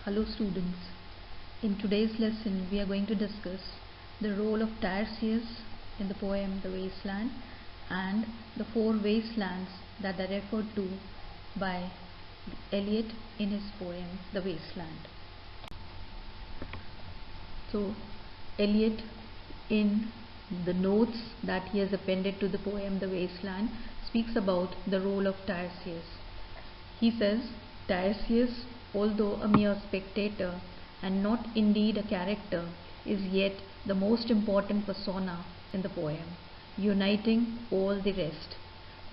Hello students, in today's lesson we are going to discuss the role of Tiresias in the poem The Wasteland and the four wastelands that are referred to by Eliot in his poem The Wasteland. So Eliot, in the notes that he has appended to the poem The Wasteland, speaks about the role of Tiresias. He says, Tiresias, although a mere spectator and not indeed a character, is yet the most important persona in the poem, uniting all the rest.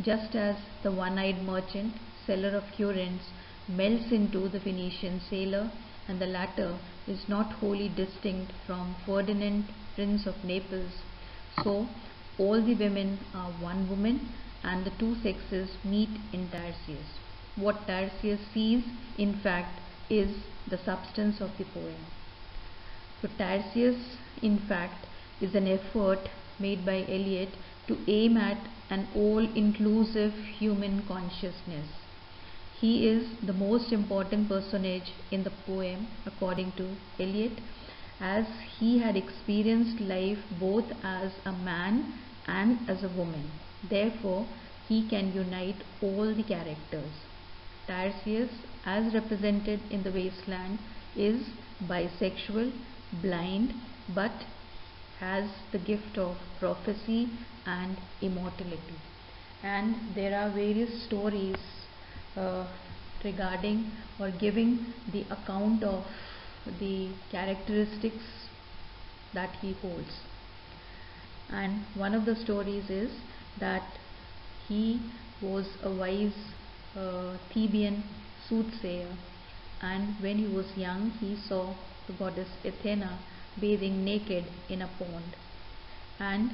Just as the one-eyed merchant, seller of currants, melts into the Phoenician sailor, and the latter is not wholly distinct from Ferdinand, Prince of Naples, so all the women are one woman, and the two sexes meet in Tiresias. What Tiresias sees, in fact, is the substance of the poem. So Tiresias, in fact, is an effort made by Eliot to aim at an all-inclusive human consciousness. He is the most important personage in the poem, according to Eliot, as he had experienced life both as a man and as a woman. Therefore, he can unite all the characters. Tiresias, as represented in The Wasteland, is bisexual, blind, but has the gift of prophecy and immortality. And there are various stories regarding or giving the account of the characteristics that he holds. And one of the stories is that he was a wise Theban soothsayer, and when he was young he saw the goddess Athena bathing naked in a pond, and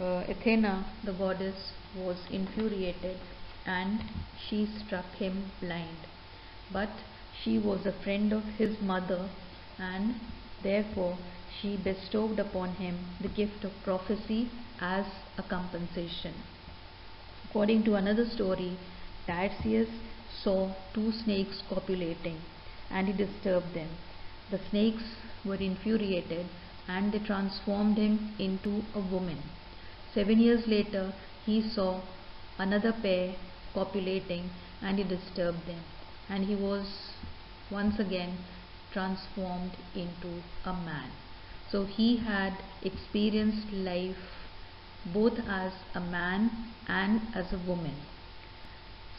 Athena, the goddess, was infuriated and she struck him blind. But she was a friend of his mother, and therefore she bestowed upon him the gift of prophecy as a compensation. According to another story, Tiresias saw two snakes copulating, and he disturbed them. The snakes were infuriated and they transformed him into a woman. 7 years later, he saw another pair copulating and he disturbed them, and he was once again transformed into a man. So he had experienced life both as a man and as a woman.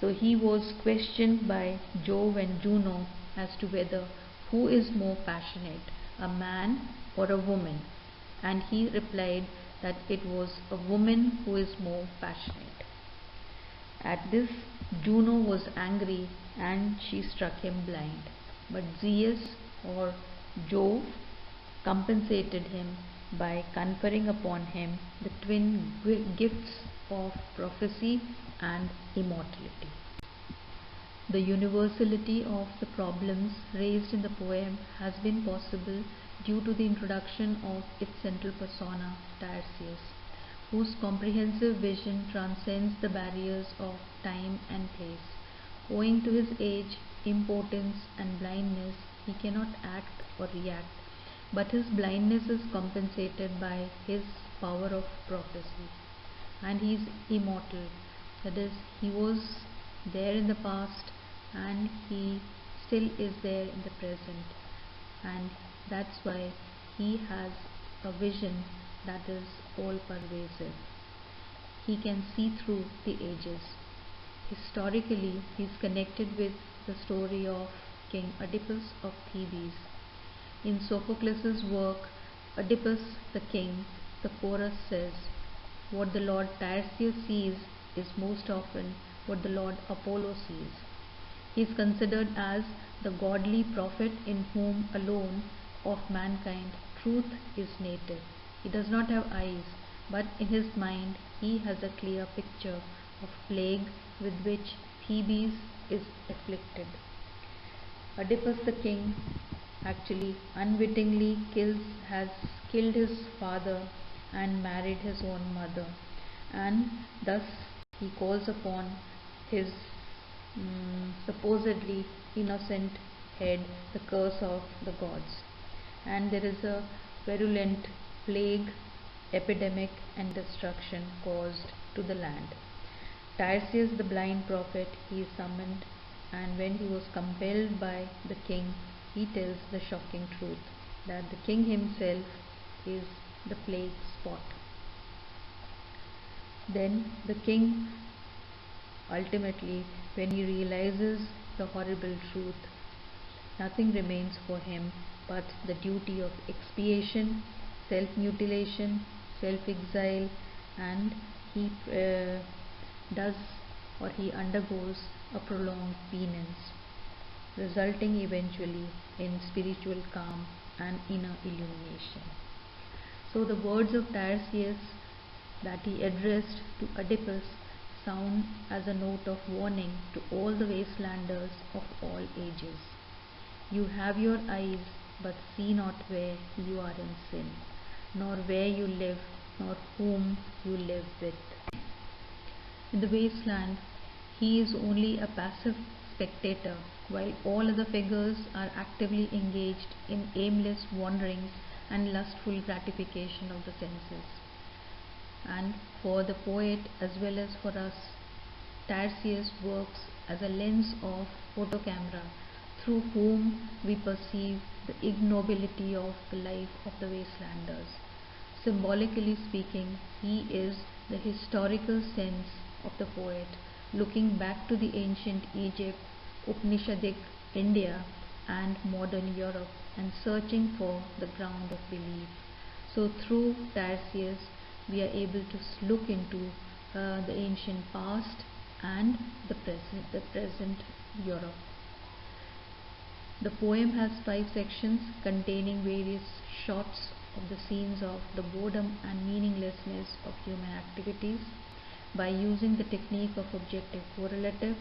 So he was questioned by Jove and Juno as to whether who is more passionate, a man or a woman, and he replied that it was a woman who is more passionate. At this, Juno was angry and she struck him blind, but Zeus, or Jove, compensated him by conferring upon him the twin gifts of prophecy and immortality. The universality of the problems raised in the poem has been possible due to the introduction of its central persona, Tiresias, whose comprehensive vision transcends the barriers of time and place. Owing to his age, impotence and blindness, he cannot act or react, but his blindness is compensated by his power of prophecy, and he is immortal. That is, he was there in the past and he still is there in the present, and that's why he has a vision that is all pervasive. He can see through the ages. Historically, he is connected with the story of King Oedipus of Thebes. In Sophocles' work Oedipus the King, the chorus says, what the Lord Tiresias sees is most often what the Lord Apollo sees. He is considered as the godly prophet in whom alone of mankind truth is native. He does not have eyes, but in his mind he has a clear picture of plague with which Thebes is afflicted. Oedipus the King actually unwittingly has killed his father and married his own mother, and thus he calls upon his supposedly innocent head the curse of the gods, and there is a virulent plague, epidemic, and destruction caused to the land. Tiresias, the blind prophet, he is summoned, and when he was compelled by the king, he tells the shocking truth that the king himself is the plague spot. Then the king, ultimately, when he realizes the horrible truth, nothing remains for him but the duty of expiation, self-mutilation, self-exile, and he does or he undergoes a prolonged penance, resulting eventually in spiritual calm and inner illumination. So the words of Tiresias that he addressed to Oedipus sound as a note of warning to all the wastelanders of all ages. You have your eyes, but see not where you are in sin, nor where you live, nor whom you live with. In the wasteland, he is only a passive spectator, while all other figures are actively engaged in aimless wanderings and lustful gratification of the senses. And for the poet as well as for us, Tiresias works as a lens of photo camera through whom we perceive the ignobility of the life of the wastelanders. Symbolically speaking, he is the historical sense of the poet, looking back to the ancient Egypt, Upanishadic India, and modern Europe, and searching for the ground of belief. So through Tiresias, we are able to look into the ancient past and the present Europe. The poem has 5 sections containing various shots of the scenes of the boredom and meaninglessness of human activities. By using the technique of objective correlative,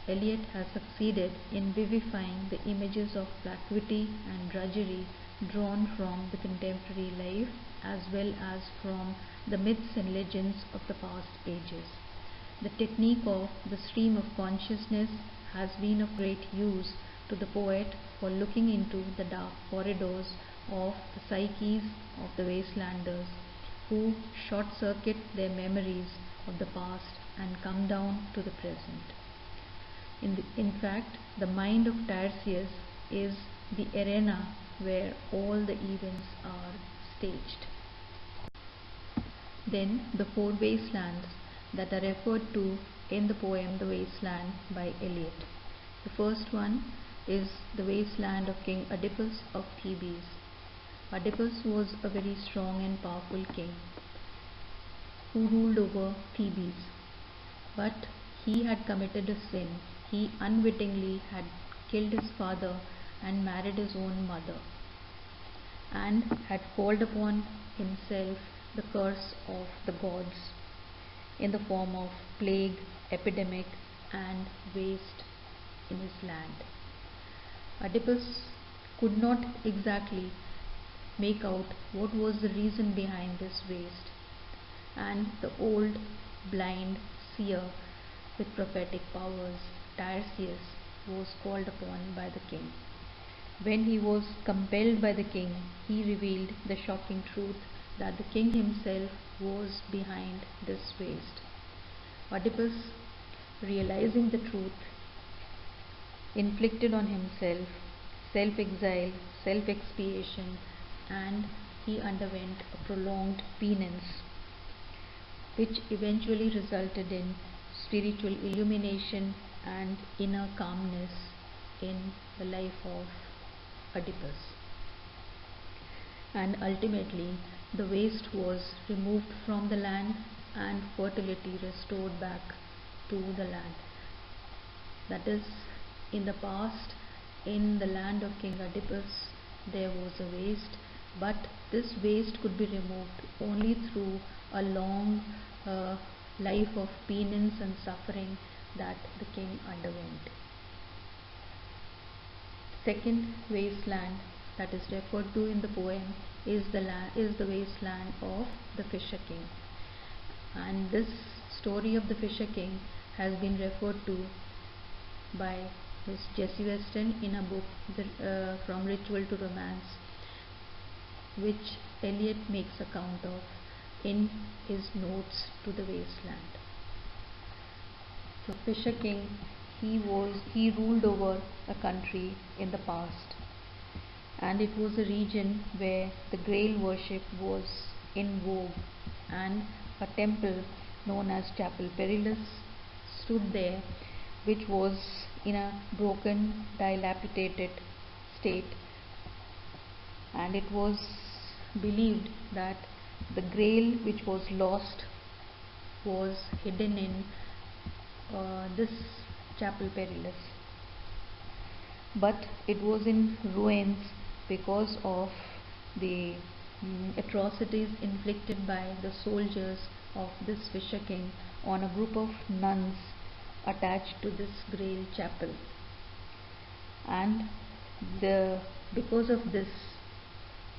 Eliot has succeeded in vivifying the images of vacuity and drudgery drawn from the contemporary life as well as from the myths and legends of the past ages. The technique of the stream of consciousness has been of great use to the poet for looking into the dark corridors of the psyches of the wastelanders who short-circuit their memories of the past and come down to the present. In fact, the mind of Tiresias is the arena where all the events are staged. Then the 4 wastelands that are referred to in the poem The Wasteland by Eliot. The first one is the wasteland of King Oedipus of Thebes. Oedipus was a very strong and powerful king who ruled over Thebes, but he had committed a sin. He unwittingly had killed his father and married his own mother, and had called upon himself the curse of the gods in the form of plague, epidemic, and waste in his land. Oedipus could not exactly make out what was the reason behind this waste, and the old blind seer with prophetic powers, Tiresias, was called upon by the king. When he was compelled by the king, he revealed the shocking truth that the king himself was behind this waste. Oedipus, realizing the truth, inflicted on himself self-exile, self-expiation, and he underwent a prolonged penance, which eventually resulted in spiritual illumination and inner calmness in the life of Oedipus. And ultimately, the waste was removed from the land and fertility restored back to the land. That is, in the past, in the land of King Oedipus, there was a waste, but this waste could be removed only through a long life of penance and suffering that the king underwent. Second wasteland that is referred to in the poem is the wasteland of the Fisher King. And this story of the Fisher King has been referred to by is Jesse Weston in a book, From Ritual to Romance, which Eliot makes account of in his notes to the Wasteland. So Fisher King, he ruled over a country in the past, and it was a region where the Grail worship was in vogue, and a temple known as Chapel Perilous stood there, which was in a broken, dilapidated state, and it was believed that the Grail which was lost was hidden in this Chapel Perilous, but it was in ruins because of the atrocities inflicted by the soldiers of this Fisher King on a group of nuns attached to this Grail chapel. And because of this,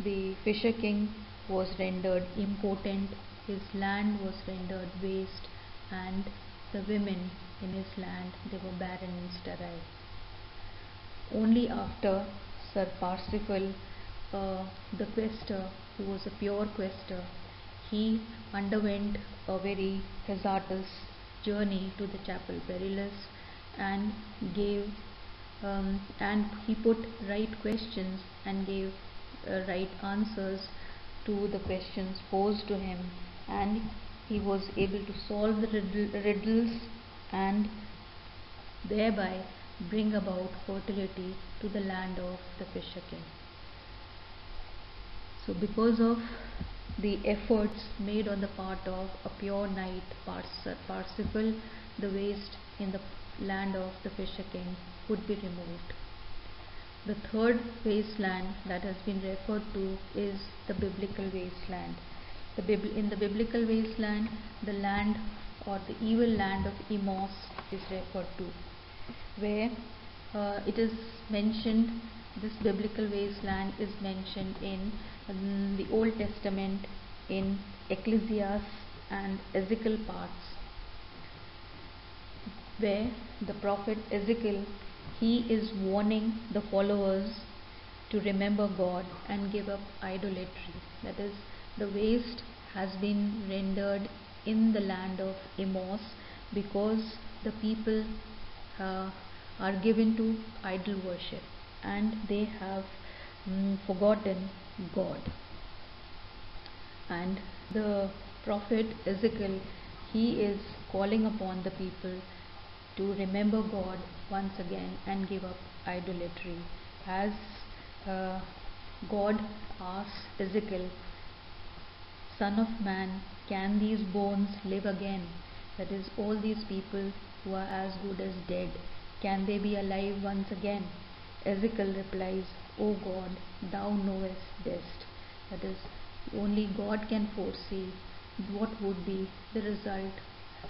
the Fisher King was rendered impotent, his land was rendered waste, and the women in his land, they were barren and sterile. Only after Sir Parsifal, the quester, who was a pure quester, he underwent a very hazardous journey to the Chapel Perilous and he put right questions and gave right answers to the questions posed to him, and he was able to solve the riddles and thereby bring about fertility to the land of the Fisher King. So because of the efforts made on the part of a pure knight, Parsifal, the waste in the land of the Fisher King would be removed. The third wasteland that has been referred to is the biblical wasteland. In the biblical wasteland, the land or the evil land of Emos is referred to, where it is mentioned, this biblical wasteland is mentioned in the Old Testament in Ecclesiastes and Ezekiel parts, where the prophet Ezekiel, he is warning the followers to remember God and give up idolatry. That is, the waste has been rendered in the land of Emos because the people are given to idol worship and they have forgotten God. And the prophet Ezekiel, he is calling upon the people to remember God once again and give up idolatry, as God asks Ezekiel, "Son of man, can these bones live again?" That is, all these people who are as good as dead, can they be alive once again? Ezekiel replies, "O God, thou knowest best." That is, only God can foresee what would be the result,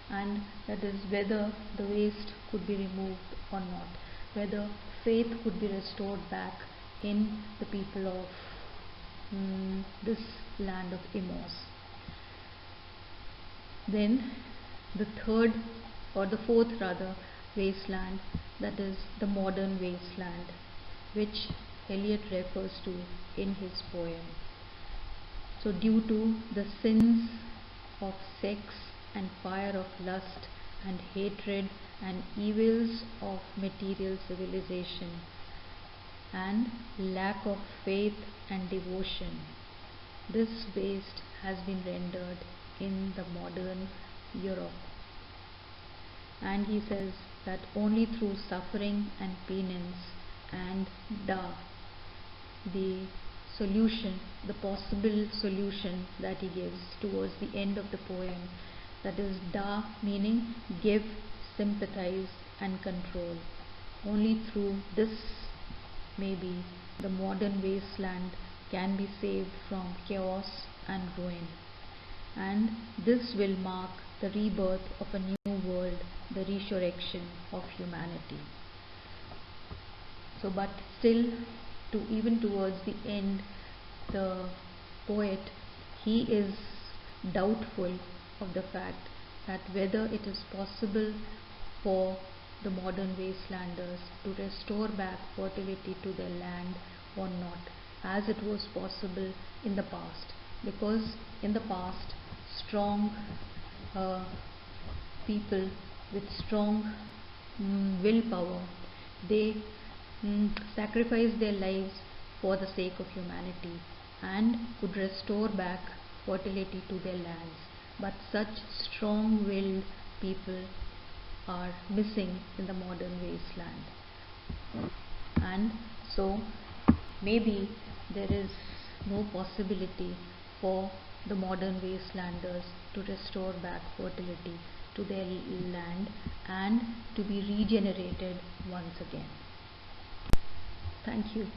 and that is whether the waste could be removed or not, whether faith could be restored back in the people of this land of Emos. Then the fourth wasteland, that is the modern wasteland, which Eliot refers to in his poem. So due to the sins of sex and fire of lust and hatred and evils of material civilization and lack of faith and devotion, this waste has been rendered in the modern Europe. And he says that only through suffering and penance and the solution, the possible solution that he gives towards the end of the poem, that is meaning give, sympathize and control. Only through this maybe the modern wasteland can be saved from chaos and ruin. And this will mark the rebirth of a new world, the resurrection of humanity. So, but still, even towards the end, the poet, he is doubtful of the fact that whether it is possible for the modern wastelanders to restore back fertility to their land or not, as it was possible in the past. Because in the past, strong uh, people with strong willpower, they sacrificed their lives for the sake of humanity and could restore back fertility to their lands. But such strong willed people are missing in the modern wasteland. And so maybe there is no possibility for the modern wastelanders to restore back fertility to their land and to be regenerated once again. Thank you.